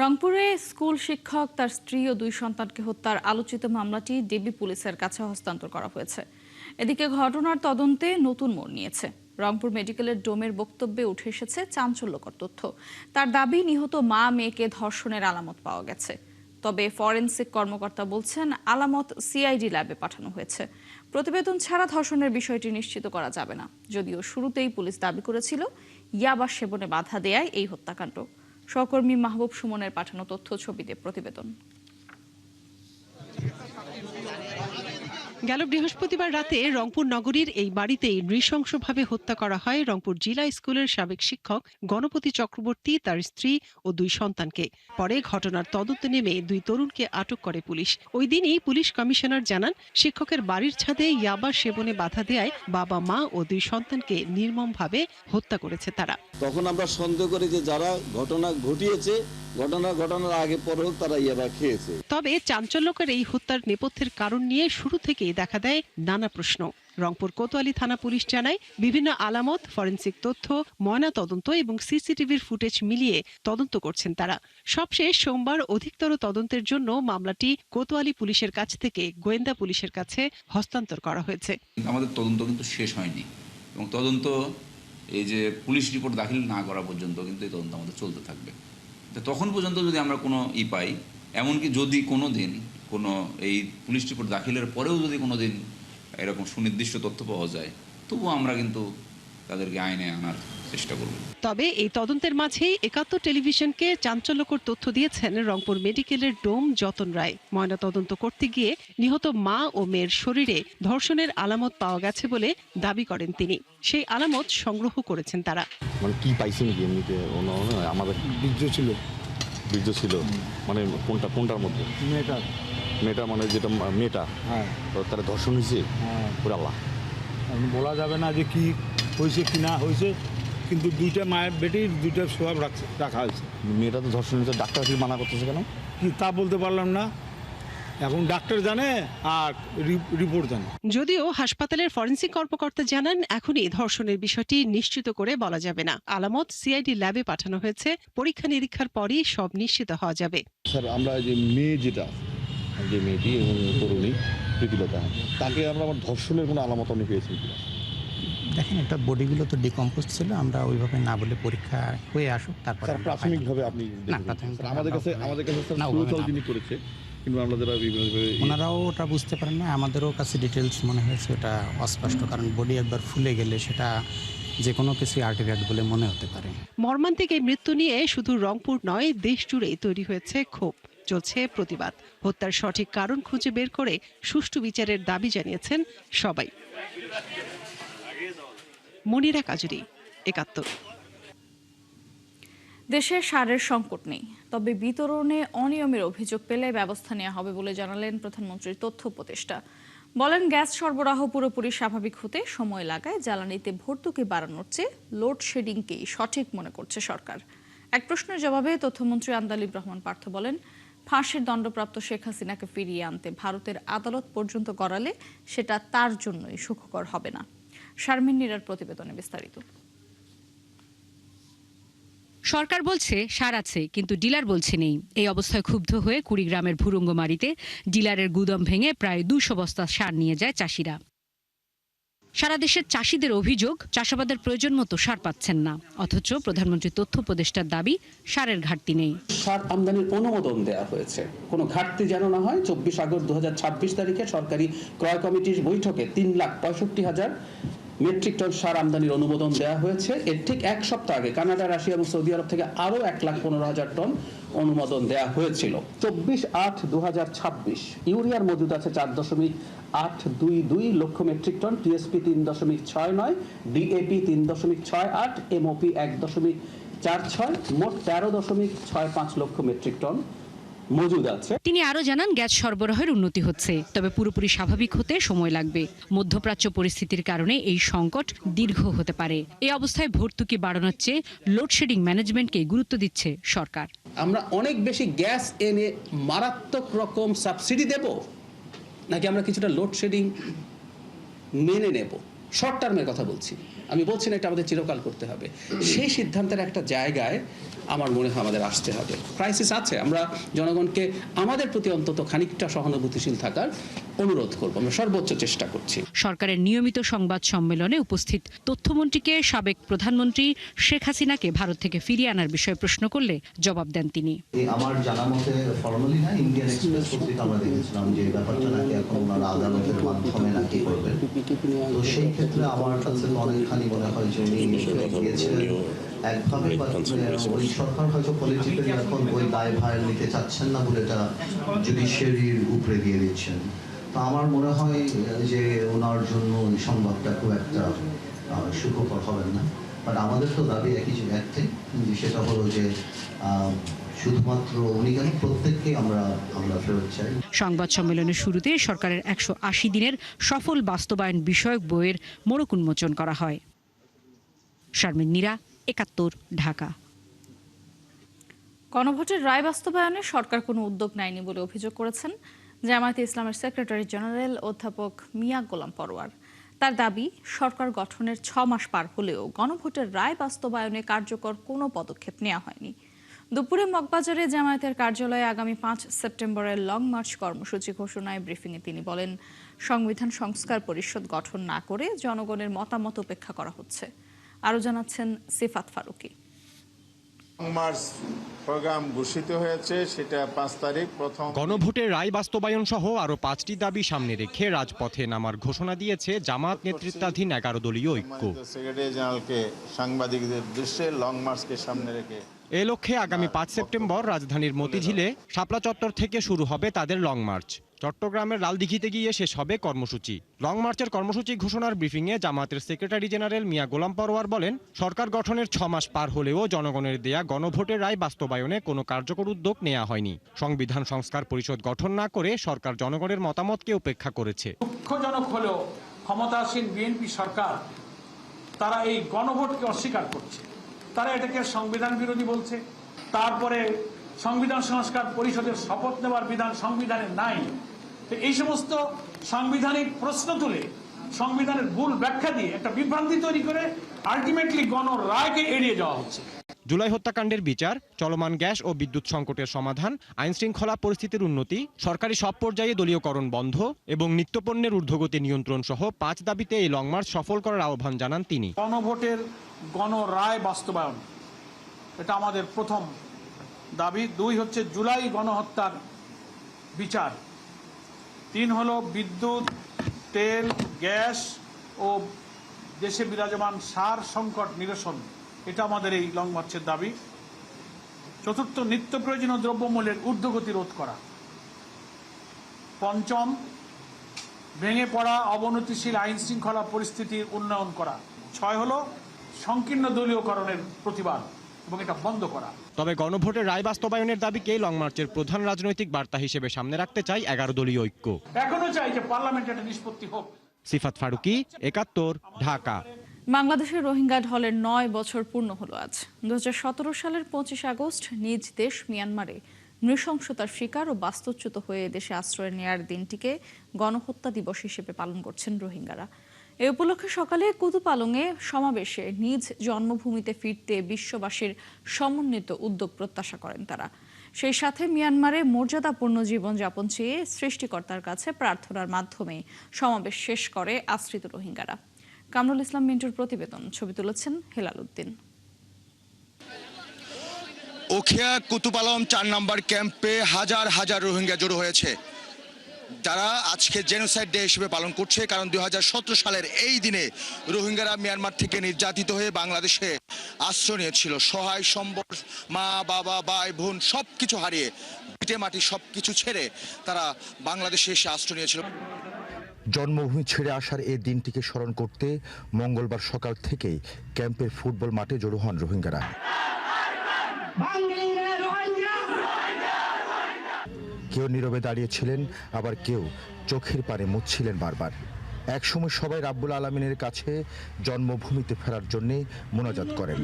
রংপুরে স্কুল শিক্ষক তার স্ত্রী ও 2 সন্তানকে হত্যার আলোচিত মামলাটি ডিবি পুলিশের কাছে হস্তান্তর করা হয়েছে। এদিকে ঘটনার তদন্তে নতুন মোড় নিয়েছে। রংপুর মেডিকেলের ডোমের বক্তব্যে উঠে এসেছে চাঞ্চল্যকর তথ্য। তার দাবি, নিহত মা মেয়েকে ধর্ষণের আলামত পাওয়া গেছে। তবে ফরেনসিক কর্মকর্তা বলছেন আলামত সিআইডি ল্যাবে পাঠানো হয়েছে। প্রতিবেদন ছাড়া ধর্ষণের বিষয়টি নিশ্চিত করা যাবে না। যদিও শুরুতেই পুলিশ দাবি করেছিল ইয়াবা সেবনে বাধা দেয়ায় এই হত্যাকাণ্ড। সহকর্মী মাহবুব সুমনের পাঠানো তথ্য ছবিতে প্রতিবেদন। গেল বৃহস্পতিবার রাতে রংপুর নগরীর এই বাড়িতেই নৃশংসভাবে হত্যা করা হয় রংপুর জিলা স্কুলের সাবেক শিক্ষক গণপতি চক্রবর্তী, তার স্ত্রী ও 2 সন্তানকে। পরে ঘটনার তদন্তে নেমে 2 তরুণকে আটক করে পুলিশ। ওই দিনই পুলিশ কমিশনার জানান, শিক্ষকের বাড়ির ছাদে ইয়াবা সেবনে বাধা দেয়ায় বাবা মা ও 2 সন্তানকে নির্মমভাবে হত্যা করেছে তারা। তখন আমরা সন্দেহ করি যে যারা ঘটনা ঘটিয়েছে, ঘটনার আগে পরে হোক তারা ইয়াবা খেয়েছে। তবে চাঞ্চল্যকর এই হত্যার নেপথ্যের কারণ নিয়ে শুরু থেকেই দেখা দেয় নানা প্রশ্ন। রংপুর কোতোয়ালি থানা পুলিশ জানায়, বিভিন্ন আলামত, ফরেনসিক তথ্য, ময়না তদন্ত এবং সিসিটিভির ফুটেজ মিলিয়ে তদন্ত করছেন তারা। সবশেষ সোমবার অধিকতর তদন্তের জন্য মামলাটি কোতোয়ালি পুলিশের কাছ থেকে গোয়েন্দা পুলিশের কাছে হস্তান্তর করা হয়েছে। আমাদের তদন্ত কিন্তু শেষ হয়নি এবং তদন্ত এই যে পুলিশ রিপোর্ট দাখিল না করা পর্যন্ত কিন্তু এই তদন্ত আমাদের চলতে থাকবে। তখন পর্যন্ত যদি আমরা কোনো পাই, এমনকি যদি কোনো দিন কোনো এই পুলিশ রিপোর্ট দাখিলের পরেও যদি কোনো দিন এরকম সুনির্দিষ্ট তথ্য পাওয়া যায়, তবুও আমরা কিন্তু তাদেরকে আইনে আনার চেষ্টা করব। তবে এই তদন্তের মাঝেই 71 টেলিভিশনকে চাঞ্চল্যকর তথ্য দিয়েছেন রংপুর মেডিকেলের ডোম যতন রায়। ময়না তদন্ত করতে গিয়ে নিহত মা ও মেয়ের শরীরে ধর্ষণের আলামত পাওয়া গেছে বলে দাবি করেন তিনি। সেই আলামত সংগ্রহ করেছেন তারা। মানে কি পাইছেন কি এমনিতে? আমাদের বীর্য ছিল মানে কোনটার মধ্যে? মেয়েটা মানে যেটা মেয়েটা, হ্যাঁ, তারা ধর্ষণ হয়েছে। আল্লাহ, বলা যাবে না যে কি হয়েছে কি না হয়েছে, কিন্তু 2টা মায়ের বেটির 2টা সোয়াব রাখা হয়েছে। মেয়েটা তো ধর্ষণ হয়েছে, ডাক্তার কি মানা করতেছে কেন? কি তা বলতে পারলাম না, এখন ডাক্তার জানে আর রিপোর্ট জানে। যদিও হাসপাতালের ফরেনসিক কর্মকর্তা জানান, এখনই ধর্ষণের বিষয়টি নিশ্চিত করে বলা যাবে না। আলামত সিআইডি ল্যাবে পাঠানো হয়েছে। পরীক্ষা নিরীক্ষার পরই সব নিশ্চিত হওয়া যাবে। স্যার, আমরা যে মেয়েটি এবং তরুণী প্রীতিলতা, তাকে আমরা ধর্ষণের কোনো আলামত অনেক পেয়েছি কিনা? দেখেন, একটা বডিগুলো তো ডিকম্পোজ ছিল, আমরা ওইভাবে না বলে পরীক্ষা হয়ে আসুক তারপর। প্রাথমিকভাবে আপনি আমাদের কাছে যিনি করেছে, কিন্তু আমরা যারা ওনারাও ওটা বুঝতে পারেন না, আমাদেরও কাছে ডিটেলস মনে হয়েছে ওটা অস্পষ্ট, কারণ বডি একবার ফুলে গেলে সেটা যে কোনো কিছু আর্টিফ্যাক্ট বলে মনে হতে পারে। মর্মান্তিক এই মৃত্যু নিয়ে শুধু রংপুর নয়, দেশ জুড়েই তৈরি হয়েছে ক্ষোভ, চলছে প্রতিবাদ। হত্যার সঠিক কারণ খুঁজে বের করে সুষ্ঠু বিচারের দাবি জানিয়েছেন সবাই। মনিরা কাজুরি, 71। দেশে সারের সংকট নেই, তবে বিতরণে অনিয়মের অভিযোগ পেলে ব্যবস্থা নেওয়া হবে বলে জানালেন প্রধানমন্ত্রীর তথ্য উপদেষ্টা। বলেন, গ্যাস সরবরাহ পুরোপুরি স্বাভাবিক হতে সময় লাগায়। জ্বালানিতে ভর্তুকি বাড়ানোর চেয়ে লোডশেডিংকেই সঠিক মনে করছে সরকার। এক প্রশ্নের জবাবে তথ্যমন্ত্রী আন্দালিব রহমান পার্থ বলেন, ফাঁসির দণ্ডপ্রাপ্ত শেখ হাসিনাকে ফিরিয়ে আনতে ভারতের আদালত পর্যন্ত গড়ালে সেটা তার জন্যই সুখকর হবে না। শারমিন নীরার প্রতিবেদনে বিস্তারিত। সরকার বলছে সার আছে, কিন্তু ডিলার বলছে নেই। এই অবস্থায় ক্ষুব্ধ হয়ে কুড়িগ্রামের ভুরুঙ্গমারিতে ডিলারের গুদাম ভেঙে প্রায় 200 বস্তা সার নিয়ে যায় চাষিরা। সারা দেশের চাষিদের অভিযোগ, চাষাবাদের প্রয়োজন মতো সার পাচ্ছেন না, অথচ প্রধানমন্ত্রী তথ্য উপদেষ্টার দাবি সারের ঘাটতি নেই। সার আমদানির অনুমোদন দেওয়া হয়েছে, কোনো ঘাটতি যেন না হয়। 24 আগস্ট 2026 তারিখে সরকারি ক্রয় কমিটির বৈঠকে 3,65,000 মেট্রিক টন সার আমদানির অনুমোদন দেওয়া হয়েছে। এর ঠিক এক সপ্তাহ আগে কানাডা, রাশিয়া এবং সৌদি আরব থেকে আরও 1,15,000 টন অনুমোদন দেওয়া হয়েছিল। 24/8/2026 ইউরিয়ার মজুদ আছে 4.822 lakh metric ton, TSP 3.69, DAP 3.68, MOP 1.46, মোট 13.65 লক্ষ মেট্রিক টন মজুদ আছে। তিনি আরো জানান, গ্যাস সরবরাহের উন্নতি হচ্ছে, তবে পুরোপুরি স্বাভাবিক হতে সময় লাগবে। মধ্যপ্রাচ্য পরিস্থিতির কারণে এই সংকট দীর্ঘ হতে পারে। এই অবস্থায় ভর্তুকি বাড়ানোর চেয়ে লোডশেডিং ম্যানেজমেন্টকে গুরুত্ব দিচ্ছে সরকার। আমরা অনেক বেশি গ্যাস এনে মারাত্মক রকম সাবসিডি দেব, নাকি আমরা কিছুটা লোডশেডিং মেনে নেব? শর্ট টার্মের কথা বলছি, আমি বলছি না এটা আমাদের চিরকাল করতে হবে। সেই সিদ্ধান্তের একটা জায়গায় আমার মনে হয় আমাদের আসতে হবে। ক্রাইসিস আছে, আমরা জনগণকে আমাদের প্রতি অন্তত খানিকটা সহানুভূতিশীল থাকার অনুরোধ করব, আমরা সর্বোচ্চ চেষ্টা করছি। সরকারের নিয়মিত সংবাদ সম্মেলনে উপস্থিত তথ্যমন্ত্রীকে সাবেক প্রধানমন্ত্রী শেখ হাসিনাকে ভারত থেকে ফিরিয়ে আনার বিষয়ে প্রশ্ন করলে জবাব দেন তিনি। আমার জানা মতে ফর্মালি না, ইন্ডিয়ান এক্সপ্রেস পত্রিকা আমরা দেখেছিলাম যে ব্যাপারটা নাকি এখন ওনারা আদালতের মাধ্যমে নাকি করবেন। তো সেই ক্ষেত্রে আমার কাছে অনেকখানি মনে হয় যে উনি গিয়েছিলেন একভাবে, ওই সরকার হয়তো পলিটিক্যালি এখন ওই দায়ভার নিতে চাচ্ছেন না বলে এটা জুডিশিয়ারির উপরে দিয়ে দিচ্ছেন। তো আমার মনে হয় যে ওনার জন্য এই সংবাদটা খুব একটা সুখকর হবে না। বাট আমাদের তো দাবি একটাই, সেটা হলো যে শুধুমাত্র উনি কেন, প্রত্যেককে আমরা ফেরত চাই। সংবাদ সম্মেলনের শুরুতে সরকারের 180 দিনের সফল বাস্তবায়ন বিষয়ক বইয়ের মোড়ক উন্মোচন করা হয়। শারমিন নীরা, 71, ঢাকা। গণভোটের রায় বাস্তবায়নে সরকার কোনো উদ্যোগ নেয়নি বলে অভিযোগ করেছেন জামায়াতে ইসলামের সেক্রেটারি জেনারেল অধ্যাপক মিয়া গোলাম পরোয়ার। তার দাবি, সরকার গঠনের 6 মাস পার হলেও গণভোটের রায় বাস্তবায়নে কার্যকর কোনো পদক্ষেপ নেওয়া হয়নি। দুপুরে মগবাজারে জামায়াতের কার্যালয়ে আগামী 5 সেপ্টেম্বরের লং মার্চ কর্মসূচি ঘোষণায় ব্রিফিংয়ে তিনি বলেন, সংবিধান সংস্কার পরিষদ গঠন না করে জনগণের মতামত উপেক্ষা করা হচ্ছে। আরও জানাচ্ছেন সিফাত ফারুকী। মার্চ প্রোগ্রাম ঘোষিত হয়েছে, সেটা 5 তারিখ প্রথম। গণভোটের রায় বাস্তবায়ন সহ আরো 5টি দাবি সামনে রেখে রাজপথে নামার ঘোষণা দিয়েছে জামাত নেতৃত্বাধীন 11 দলীয় ঐক্য। সেক্রেটারি জেনারেলকে সাংবাদিকদের দৃশ্যে লং মার্চকে সামনে রেখে এ লক্ষ্যে আগামী 5 সেপ্টেম্বর রাজধানীর মতিঝিলে শাপলা চত্বর থেকে শুরু হবে তাদের লং মার্চ। চট্টগ্রামের লালদিঘিতে গিয়ে শেষ হবে কর্মসূচি। লং মার্চের কর্মসূচি ঘোষণার ব্রিফিংয়ে জামাতের সেক্রেটারি জেনারেল মিয়া গোলাম পরোয়ার বলেন, সরকার গঠনের 6 মাস পার হলেও জনগণের দেয়া গণভোটের রায় বাস্তবায়নে কোনো কার্যকর উদ্যোগ নেওয়া হয়নি। সংবিধান সংস্কার পরিষদ গঠন না করে সরকার জনগণের মতামতকে উপেক্ষা করেছে। দুঃখজনক হলেও ক্ষমতাসীন বিএনপি সরকার তারা এই গণভোটকে অস্বীকার করছে। তারা এটাকে সংবিধান বিরোধী বলছে। তারপরে সংবিধান সংস্কার পরিষদের শপথ নেওয়ার বিধান সংবিধানে নাই। তো এই সমস্ত সাংবিধানিক প্রশ্ন তুলে সংবিধানের ভুল ব্যাখ্যা দিয়ে একটা বিভ্রান্তি তৈরি করে আলটিমেটলি গণরায়কে এড়িয়ে যাওয়া হচ্ছে। জুলাই হত্যাকাণ্ডের বিচার, চলমান গ্যাস ও বিদ্যুৎ সংকটের সমাধান, আইন শৃঙ্খলা পরিস্থিতির উন্নতি, সরকারি সব পর্যায়ে দলীয়করণ বন্ধ এবং নিত্যপণ্যের ঊর্ধ্বগতি নিয়ন্ত্রণ সহ 5 দাবিতে এই লং মার্চ সফল করার আহ্বান জানান তিনি। গণভোটের গণরায় বাস্তবায়ন, এটা আমাদের প্রথম দাবি। 2 হচ্ছে জুলাই গণহত্যার বিচার। 3 হলো বিদ্যুৎ, তেল, গ্যাস ও দেশে বিরাজমান সার সংকট নিরসন, এটা আমাদের এই লং মার্চের দাবি। 4th, নিত্য প্রয়োজনীয় দ্রব্যমূল্যের ঊর্ধ্বগতি রোধ করা। 5ম, ভেঙে পড়া অবনতিশীল আইন শৃঙ্খলা পরিস্থিতির উন্নয়ন করা। 6 হলো সংকীর্ণ দলীয়করণের প্রতিবাদ এবং এটা বন্ধ করা। তবে গণভোটের রায় বাস্তবায়নের দাবিকে লং মার্চের প্রধান রাজনৈতিক বার্তা হিসেবে সামনে রাখতে চাই 11 দলীয় ঐক্য। এখনো চাই যে পার্লামেন্টে একটা নিষ্পত্তি হোক। সিফাত ফারুকী, 71, ঢাকা। বাংলাদেশের রোহিঙ্গা ঢলের 9 বছর পূর্ণ হলো আজ। 2017 সালের 25 আগস্ট নিজ দেশ মিয়ানমারে নৃশংসতার শিকার ও বাস্তুচ্যুত হয়ে দেশে আশ্রয় নেয়ার দিনটিকে গণহত্যা দিবস হিসেবে পালন করছেন রোহিঙ্গারা। এ উপলক্ষে সকালে কুতুপালংয়ে সমাবেশে নিজ জন্মভূমিতে ফিরতে বিশ্ববাসীর সমন্বিত উদ্যোগ প্রত্যাশা করেন তারা। সেই সাথে মিয়ানমারে মর্যাদাপূর্ণ জীবনযাপন চেয়ে সৃষ্টিকর্তার কাছে প্রার্থনার মাধ্যমে সমাবেশ শেষ করে আশ্রিত রোহিঙ্গারা। কামরুল ইসলাম মিন্টুর প্রতিবেদন, ছবি তুলেছেন হেলাল উদ্দিন। ওখিয়া কুতুপালং 4 নম্বর ক্যাম্পে হাজার হাজার রোহিঙ্গা জড়ো হয়েছে, যারা আজকে জেনোসাইড ডে হিসেবে পালন করছে। কারণ 2017 সালের এই দিনে রোহিঙ্গারা মিয়ানমার থেকে নির্যাতিত হয়ে বাংলাদেশে আশ্রয় নিয়েছিল। সহায় সম্বল, মা বাবা ভাই বোন সব কিছু হারিয়ে, ভিটে মাটি সব কিছু ছেড়ে তারা বাংলাদেশে এসে আশ্রয় নিয়েছিল। জন্মভূমি ছেড়ে আসার এই দিনটিকে স্মরণ করতে মঙ্গলবার সকাল থেকেই ক্যাম্পের ফুটবল মাঠে জড়ো হন রোহিঙ্গারা। কেউ নীরবে দাঁড়িয়েছিলেন, আবার কেউ চোখের পানি মুছছিলেন বারবার। একসময় সবাই রাব্বুল আলামিনের কাছে জন্মভূমিতে ফেরার জন্য মোনাজাত করেন।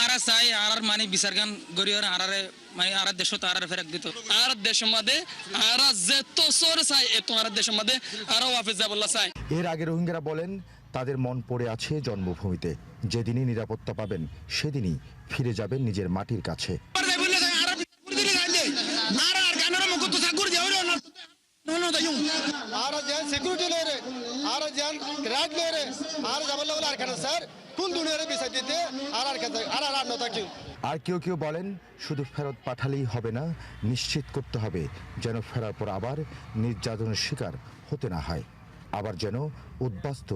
আরা চাই আর মানে বিচার গান গরিয়র আরারে মানে আর দেশত আর ফেরক দিত আর দেশের মধ্যে আর যেত সর চাই এত আর দেশের মধ্যে আরো ওয়াফিজ যাবল্লা চাই। এর আগে রোহিঙ্গারা বলেন তাদের মন পড়ে আছে জন্মভূমিতে, যেদিনই নিরাপত্তা পাবেন সেদিনই ফিরে যাবেন নিজের মাটির কাছে। আর কেউ কেউ বলেন শুধু ফেরত পাঠালেই হবে না, নিশ্চিত করতে হবে যেন ফেরার পর আবার নির্যাতনের শিকার হতে না হয়, আবার যেন উদ্বাস্ত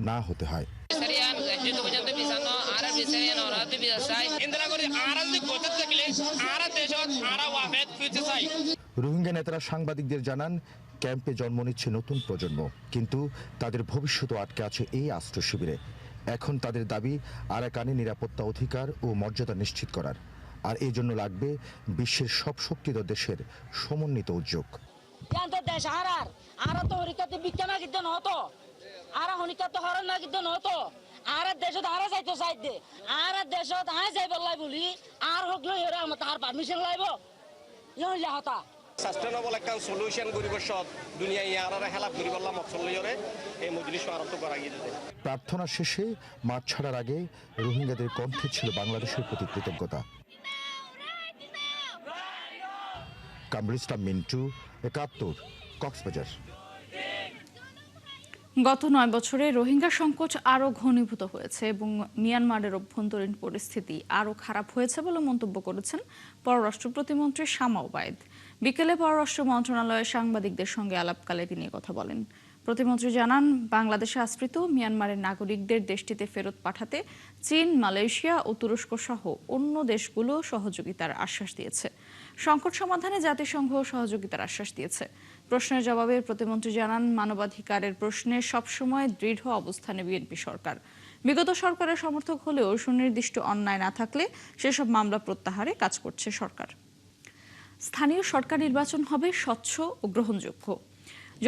না হতে হয়। রোহিঙ্গা নেতারা সাংবাদিকদের জানান ক্যাম্পে জন্ম নিচ্ছে নতুন প্রজন্ম, কিন্তু তাদের ভবিষ্যৎও আটকে আছে এই আশ্রয় শিবিরে। এখন তাদের দাবি আরাকানে নিরাপত্তা অধিকার ও মর্যাদা নিশ্চিত করার, আর এই জন্য লাগবে বিশ্বের সব শক্তিধর দেশের সমন্বিত উদ্যোগ। সাস্টেনেবল একটা সলিউশন করিব সব দুনিয়া ইয়ারা হেলাপ করিব আল্লাহ মকসলয়রে এই মজলিস আরম্ভ করা গিয়েছে। প্রার্থনা শেষে মাঠ ছাড়ার আগে রোহিঙ্গাদের কণ্ঠে ছিল বাংলাদেশের প্রতি কৃতজ্ঞতা। কামরুল ইসলাম মিন্টু, ৭১, কক্সবাজার। গত ৯ বছরে রোহিঙ্গা সংকট আরও ঘনীভূত হয়েছে এবং মিয়ানমারের অভ্যন্তরীণ পরিস্থিতি আরও খারাপ হয়েছে বলে মন্তব্য করেছেন পররাষ্ট্র প্রতিমন্ত্রী শামা ওবায়েদ। বিকেলে পররাষ্ট্র মন্ত্রণালয়ে সাংবাদিকদের সঙ্গে আলাপকালে তিনি কথা বলেন। প্রতিমন্ত্রী জানান, বাংলাদেশে আশ্রিত মিয়ানমারের নাগরিকদের দেশটিতে ফেরত পাঠাতে চীন, মালয়েশিয়া ও তুরস্ক সহ অন্য দেশগুলো সহযোগিতার আশ্বাস দিয়েছে। সংকট সমাধানে জাতিসংঘ সহযোগিতার আশ্বাস দিয়েছে। প্রশ্নের জবাবে প্রতিমন্ত্রী জানান, মানবাধিকারের প্রশ্নে সবসময় দৃঢ় অবস্থানে বিএনপি সরকার। বিগত সরকারের সমর্থক হলেও সুনির্দিষ্ট অন্যায় না থাকলে সেসব মামলা প্রত্যাহারে কাজ করছে সরকার। স্থানীয় সরকার নির্বাচন হবে স্বচ্ছ ও গ্রহণযোগ্য।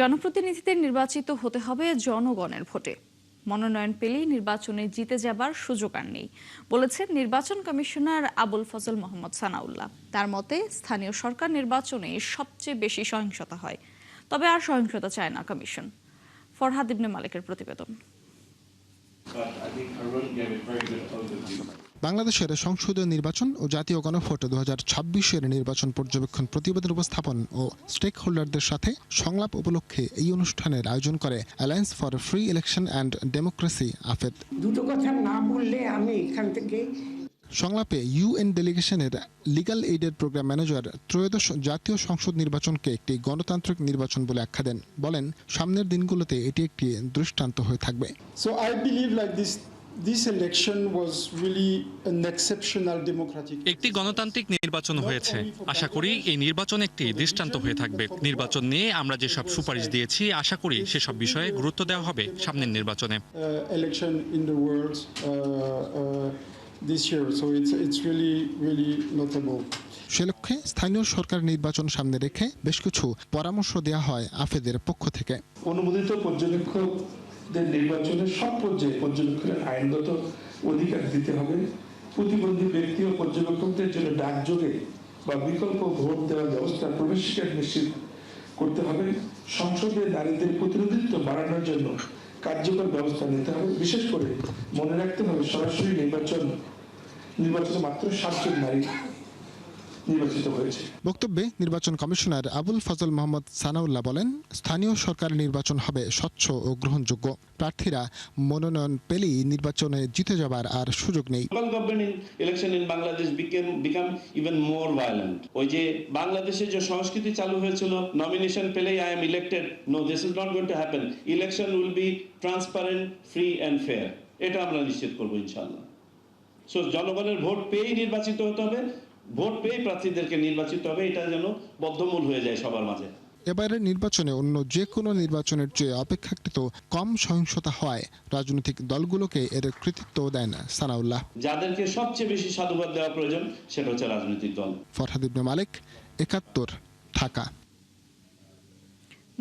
জনপ্রতিনিধিদের নির্বাচিত হতে হবে জনগণের ভোটে। মনোনয়ন পেলেই নির্বাচনে জিতে যাবার সুযোগ আর নেই, বলেছেন নির্বাচন কমিশনার আবুল ফজল মোহাম্মদ সানাউল্লাহ। তার মতে, স্থানীয় সরকার নির্বাচনে সবচেয়ে বেশি সহিংসতা হয়, তবে আর সহিংসতা চায় না কমিশন। ফরহাদ ইবনে মালিকের প্রতিবেদন। বাংলাদেশের সংসদীয় নির্বাচন ও জাতীয় গণভোট 2026-এর নির্বাচন পর্যবেক্ষণ প্রতিবেদন উপস্থাপন ও স্টেক হোল্ডারদের সাথে সংলাপ উপলক্ষে এই অনুষ্ঠানের আয়োজন করে alliance for free election and democracy AFED. দুটো কথা না বললে আমি এখান থেকে সংলাপে ইউএন ডেলিগেশনের লিগ্যাল এইডের প্রোগ্রাম ম্যানেজার ত্রয়োদশ জাতীয় সংসদ নির্বাচনকে একটি গণতান্ত্রিক নির্বাচন বলে আখ্যা দেন। বলেন, সামনের দিনগুলোতে এটি একটি দৃষ্টান্ত হয়ে থাকবে। So I believe like this election was really an exceptional democratic. একটি গণতান্ত্রিক নির্বাচন হয়েছে। আশা করি এই নির্বাচন একটি দৃষ্টান্ত হয়ে থাকবে। নির্বাচন নিয়ে আমরা যেসব সুপারিশ দিয়েছি, আশা করি সেসব বিষয়ে গুরুত্ব দেওয়া হবে সামনের নির্বাচনে। Election in the world this year, so it's really notable. সে লক্ষ্যে স্থানীয় সরকার নির্বাচন সামনে রেখে বেশ কিছু পরামর্শ দেওয়া হয় আফেদের পক্ষ থেকে। অনুমোদিত পর্যবেক্ষকদের নির্বাচনের সব পর্যায়ে পর্যবেক্ষণের আইনগত অধিকার দিতে হবে। প্রতিবন্ধী ব্যক্তি ও পর্যবেক্ষকদের জন্য ডাকযোগে বা বিকল্প ভোট দেওয়ার ব্যবস্থা প্রবেশিকার নিশ্চিত করতে হবে। সংসদে নারীদের প্রতিনিধিত্ব বাড়ানোর জন্য কার্যকর ব্যবস্থা নিতে হবে। বিশেষ করে মনে রাখতে হবে, সরাসরি নির্বাচনে মাত্র 7 জন নারী নির্বাচিত হয়েছে। বক্তব্যে নির্বাচন কমিশনার আবুল ফজল মোহাম্মদ সানাউল্লাহ বলেন, স্থানীয় সরকার নির্বাচন হবে স্বচ্ছ ও গ্রহণযোগ্য। প্রার্থীরা মনোনয়ন পেলেই নির্বাচনে জিতে যাবার আর সুযোগ নেই। Local government election in Bangladesh become even more violent. ওই যে বাংলাদেশে যে সংস্কৃতি চালু হয়েছিল, নমিনেশন পেলেই I am elected, no, this is not going to happen. Election will be transparent, free and fair. এটা আমরা নিশ্চিত করবো ইনশাআল্লাহ। সো জনগণের ভোট পেয়েই নির্বাচিত হতে হবে, ভোট পেয়ে প্রার্থীদেরকে নির্বাচিত হবে, এটা যেন বদ্ধমূল হয়ে যায় সবার মাঝে। এবারের নির্বাচনে অন্য যে কোনো নির্বাচনের চেয়ে অপেক্ষাকৃত কম সহিংসতা হয় রাজনৈতিক দলগুলোকে এর কৃতিত্ব দেন সানাউল্লাহ। যাদেরকে সবচেয়ে বেশি সাধুবাদ দেওয়া প্রয়োজন সেটা হচ্ছে রাজনৈতিক দল। ফরহাদ ইবনে মালিক, ৭১, ঢাকা।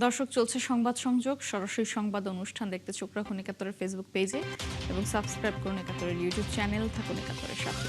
দর্শক, চলছে সংবাদ সংযোগ। সরাসরি সংবাদ অনুষ্ঠান দেখতে চোখ রাখুন ৭১-এর ফেসবুক পেজে এবং সাবস্ক্রাইব করুন ৭১-এর ইউটিউব চ্যানেল। থাকুন ৭১-এর সাথে।